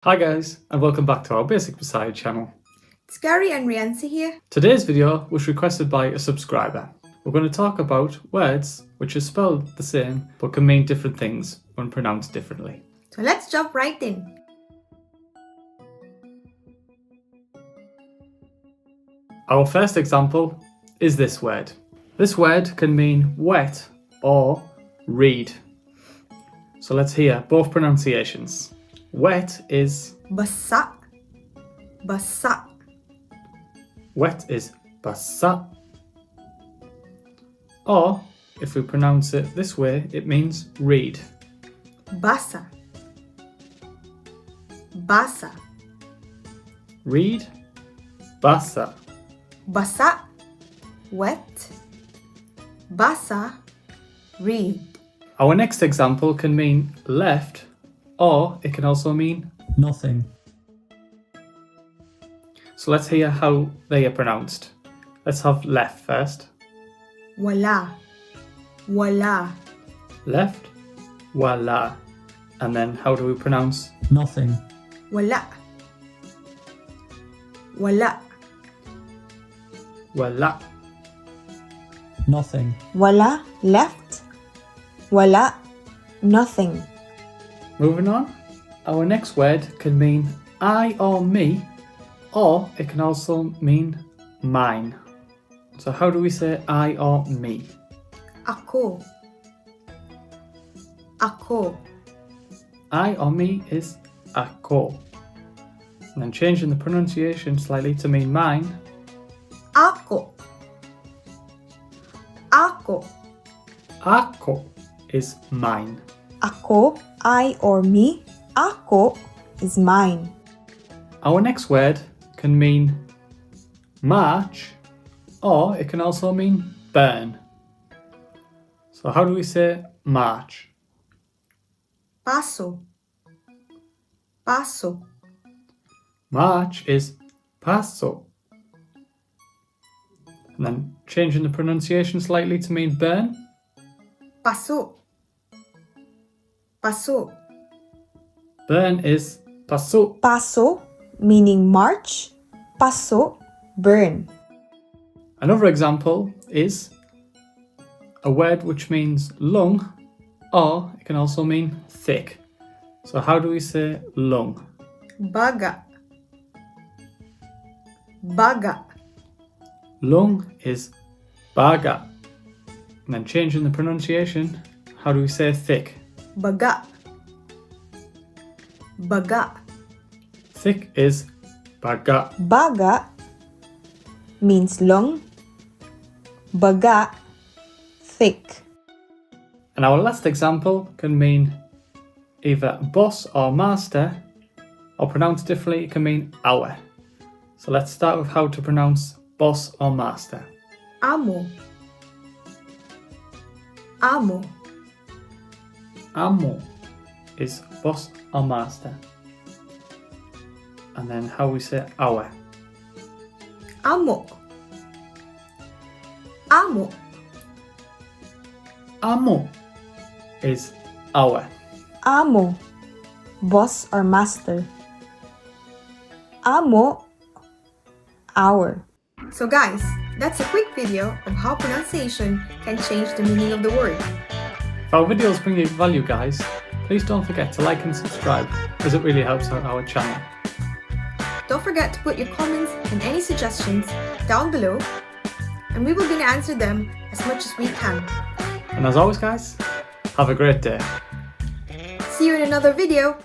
Hi guys, and welcome back to our Basic Bisaya channel. It's Gary and Reancy here. Today's video was requested by a subscriber. We're going to talk about words which are spelled the same but can mean different things when pronounced differently. So let's jump right in. Our first example is this word. This word can mean wet or read. So let's hear both pronunciations. Wet is Basa. Basa. wet is basa. Or if we pronounce it this way, it means read. Basa. Basa. Read, basa. Basa. Wet. Basa. Read. Our next example can mean left, or it can also mean nothing. So let's hear how they are pronounced. Let's have left first. Wala. Wala. Left, wala. And then how do we pronounce nothing? Wala. Wala. wala. Nothing. Wala. Left. Wala. Nothing. Moving on, our next word can mean I or me, or it can also mean mine. So how do we say I or me? Ako. Ako. I or me is ako. And then changing the pronunciation slightly to mean mine. Ako. Ako. Ako is mine. Ako, I or me. Ako is mine. Our next word can mean march, or it can also mean burn. So how do we say march? Paso. Paso. March is paso. And then changing the pronunciation slightly to mean burn. Paso. Paso. Burn is paso. Paso, meaning march. Paso, burn. Another example is a word which means lung, or it can also mean thick. So how do we say lung? Baga. Baga. Lung is baga. And then changing the pronunciation, how do we say thick? Baga. Baga. Thick is baga. Baga means long. Baga, thick. And our last example can mean either boss or master, or pronounced differently, it can mean our. So let's start with how to pronounce boss or master. Amo. Amo. Amo is boss or master. And then how we say our. Amo. Amo. Amo is our. Amo, boss or master. Amo, our. So guys, that's a quick video of how pronunciation can change the meaning of the word. If our videos bring you value, guys, please don't forget to like and subscribe, as it really helps out our channel. Don't forget to put your comments and any suggestions down below, and we will gonna answer them as much as we can. And as always, guys, have a great day. See you in another video.